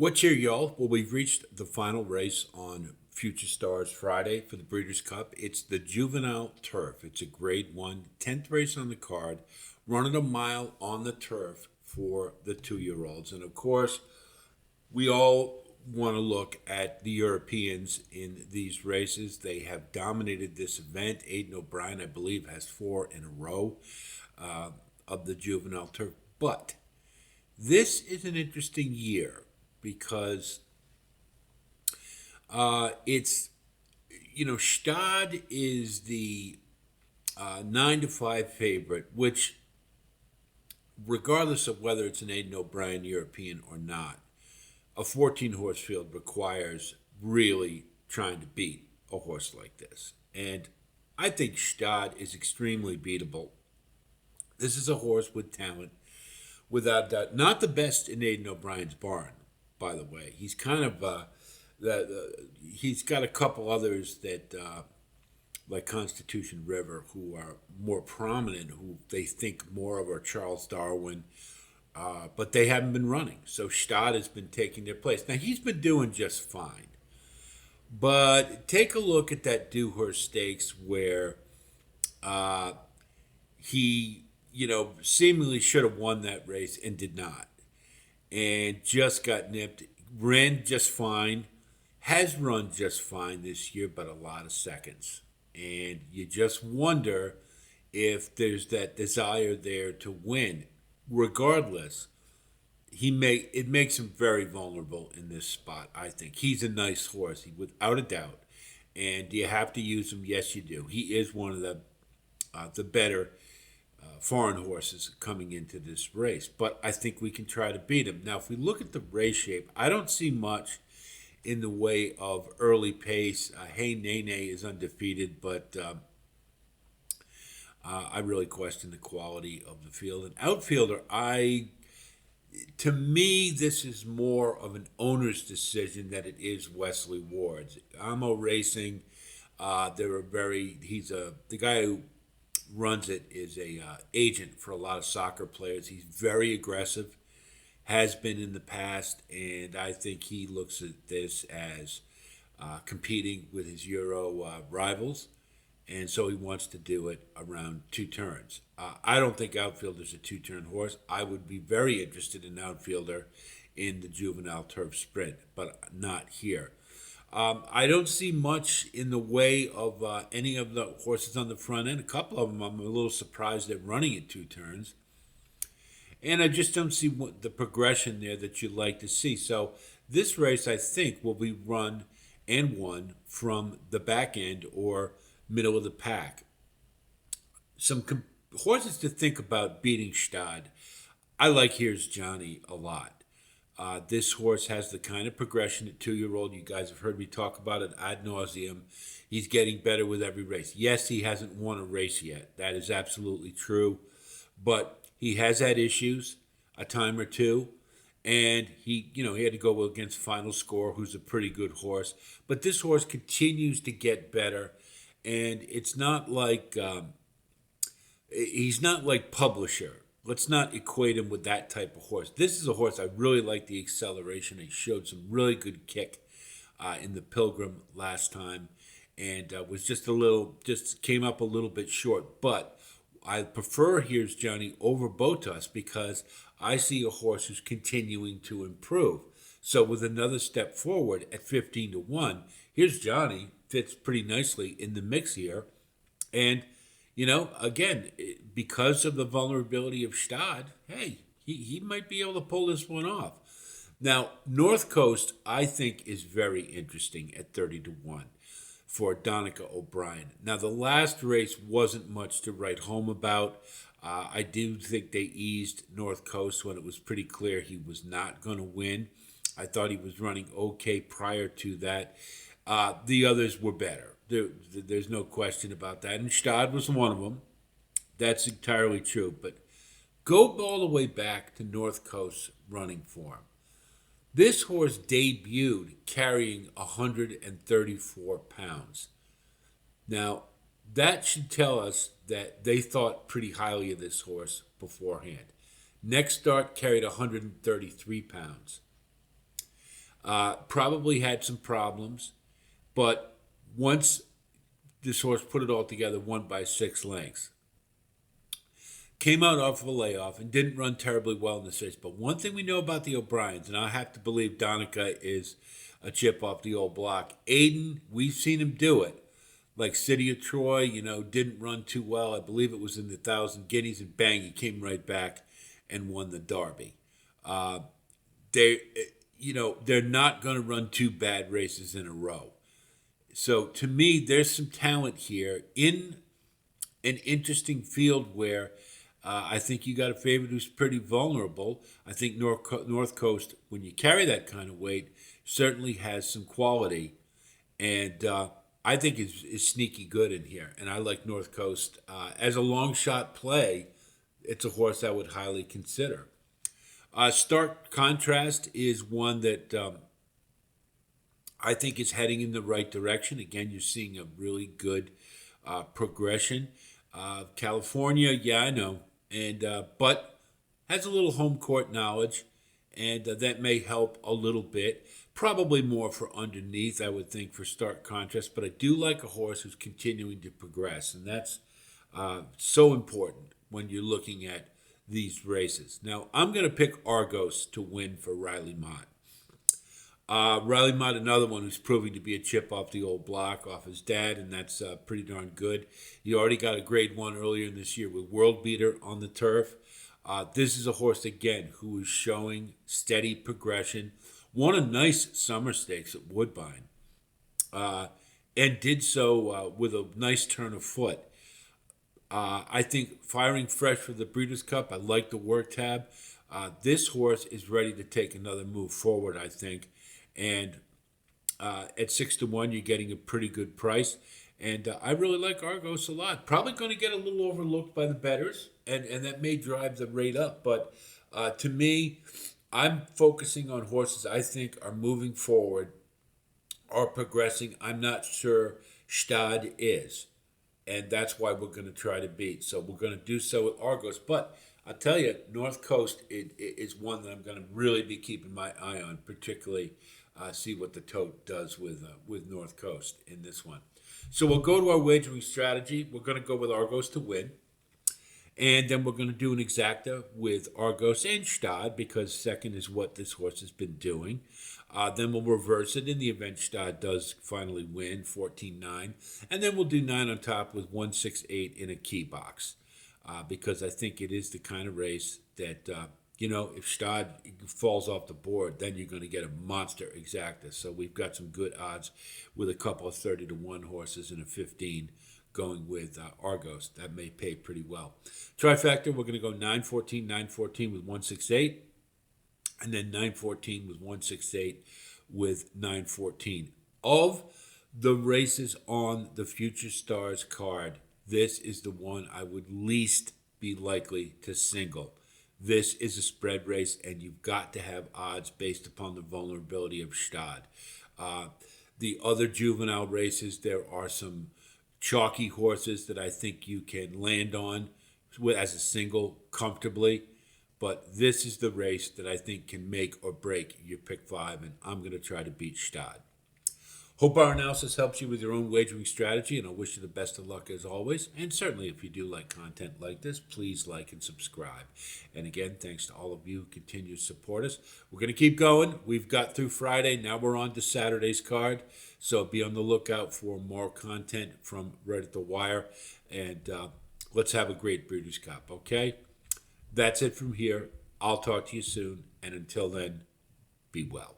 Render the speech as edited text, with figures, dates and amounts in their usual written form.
What cheer, y'all? Well, we've reached the final race on Future Stars Friday for the Breeders' Cup. It's the Juvenile Turf. It's a Grade 1, 10th race on the card, running a mile on the turf for the 2-year-olds. And of course, we all want to look at the Europeans in these races. They have dominated this event. Aidan O'Brien, I believe, has 4 in a row of the Juvenile Turf. But this is an interesting year because it's Stad is the 9-5 favorite, which regardless of whether it's an Aidan O'Brien European or not, a 14 horse field requires really trying to beat a horse like this. And I think Stad is extremely beatable. This is a horse with talent, without doubt. Not the best in Aidan O'Brien's barn, by the way. He's kind of he's got a couple others that like Constitution River, who are more prominent, who they think more of are Charles Darwin, but they haven't been running. So Stad has been taking their place. Now he's been doing just fine, but take a look at that Dewhurst Stakes where he seemingly should have won that race and did not, and just got nipped. Ran just fine, has run just fine this year, but a lot of seconds. And you just wonder if there's that desire there to win. Regardless, it makes him very vulnerable in this spot. I think he's a nice horse, without a doubt. And do you have to use him? Yes, you do. He is one of the better foreign horses coming into this race. But I think we can try to beat him. Now, if we look at the race shape, I don't see much in the way of early pace. Hey Nene is undefeated, but I really question the quality of the field. An outfielder, to me, this is more of an owner's decision than it is Wesley Ward's. Amo Racing, the guy who runs it is a agent for a lot of soccer players. He's very aggressive, has been in the past, and I think he looks at this as competing with his Euro rivals, and so he wants to do it around 2 turns. I don't think outfielder's a 2-turn horse. I would be very interested in outfielder in the Juvenile Turf Sprint, but not here. I don't see much in the way of any of the horses on the front end. A couple of them I'm a little surprised they're running at 2 turns. And I just don't see the progression there that you'd like to see. So this race, I think, will be run and won from the back end or middle of the pack. Some horses to think about beating Stad. I like Here's Johnny a lot. This horse has the kind of progression at 2-year-old. You guys have heard me talk about it ad nauseum. He's getting better with every race. Yes, he hasn't won a race yet. That is absolutely true. But he has had issues a time or two. And he had to go against Final Score, who's a pretty good horse. But this horse continues to get better. And it's not like he's not like Publisher. Let's not equate him with that type of horse. This is a horse I really like the acceleration. He showed some really good kick in the Pilgrim last time, and was just came up a little bit short. But I prefer Here's Johnny over Botas because I see a horse who's continuing to improve. So with another step forward at 15-1, Here's Johnny fits pretty nicely in the mix here, and again, because of the vulnerability of Stad, hey, he might be able to pull this one off. Now, North Coast, I think, is very interesting at 30-1 for Donica O'Brien. Now, the last race wasn't much to write home about. I do think they eased North Coast when it was pretty clear he was not going to win. I thought he was running okay prior to that. The others were better. There's no question about that. And Stad was one of them. That's entirely true. But go all the way back to North Coast's running form. This horse debuted carrying 134 pounds. Now, that should tell us that they thought pretty highly of this horse beforehand. Next start carried 133 pounds. Probably had some problems, but once this horse put it all together, won by 6 lengths. Came out off of a layoff and didn't run terribly well in this race. But one thing we know about the O'Briens, and I have to believe Donica is a chip off the old block. Aiden, we've seen him do it. Like City of Troy, didn't run too well. I believe it was in the 1,000 Guineas, and bang, he came right back and won the Derby. Uh, they, they're not going to run 2 bad races in a row. So to me, there's some talent here in an interesting field where I think you got a favorite who's pretty vulnerable. I think North Coast, when you carry that kind of weight, certainly has some quality, and I think is sneaky good in here. And I like North Coast as a long shot play. It's a horse I would highly consider. Stark Contrast is one that I think is heading in the right direction. Again, you're seeing a really good progression. California, yeah, I know, and but has a little home court knowledge, and that may help a little bit. Probably more for underneath, I would think, for Stark Contrast. But I do like a horse who's continuing to progress, and that's so important when you're looking at these races. Now, I'm going to pick Argos to win for Riley Mott. Riley Mott, another one who's proving to be a chip off the old block, off his dad, and that's pretty darn good. He already got a grade 1 earlier in this year with World Beater on the turf. This is a horse, again, who is showing steady progression. Won a nice summer stakes at Woodbine, and did so with a nice turn of foot. I think firing fresh for the Breeders' Cup. I like the work tab. This horse is ready to take another move forward, I think. And at 6-1, you're getting a pretty good price. And I really like Argos a lot. Probably going to get a little overlooked by the bettors, and that may drive the rate up. But to me, I'm focusing on horses I think are moving forward, are progressing. I'm not sure Stad is. And that's why we're going to try to beat. So we're going to do so with Argos. But I'll tell you, North Coast is one that I'm going to really be keeping my eye on, particularly see what the tote does with North Coast in this one. So we'll go to our wagering strategy. We're going to go with Argos to win. And then we're going to do an exacta with Argos and Stad, because second is what this horse has been doing. Then we'll reverse it in the event Stad does finally win, 14-9. And then we'll do 9 on top with 1-6-8 in a key box. Because I think it is the kind of race that, if Stad falls off the board, then you're going to get a monster exacta. So we've got some good odds with a couple of 30-1 horses and a 15 going with Argos. That may pay pretty well. Trifecta, we're going to go 9-14, 9-14 with 1-6-8. And then 9-14 with 1-6-8 with 9-14. Of the races on the Future Stars card, this is the one I would least be likely to single. This is a spread race, and you've got to have odds based upon the vulnerability of Stad. The other juvenile races, there are some chalky horses that I think you can land on as a single comfortably. But this is the race that I think can make or break your pick 5, and I'm going to try to beat Stad. Hope our analysis helps you with your own wagering strategy, and I wish you the best of luck as always. And certainly if you do like content like this, please like and subscribe. And again, thanks to all of you who continue to support us. We're going to keep going. We've got through Friday. Now we're on to Saturday's card. So be on the lookout for more content from Right at the Wire. And let's have a great Breeders' Cup, okay? That's it from here. I'll talk to you soon. And until then, be well.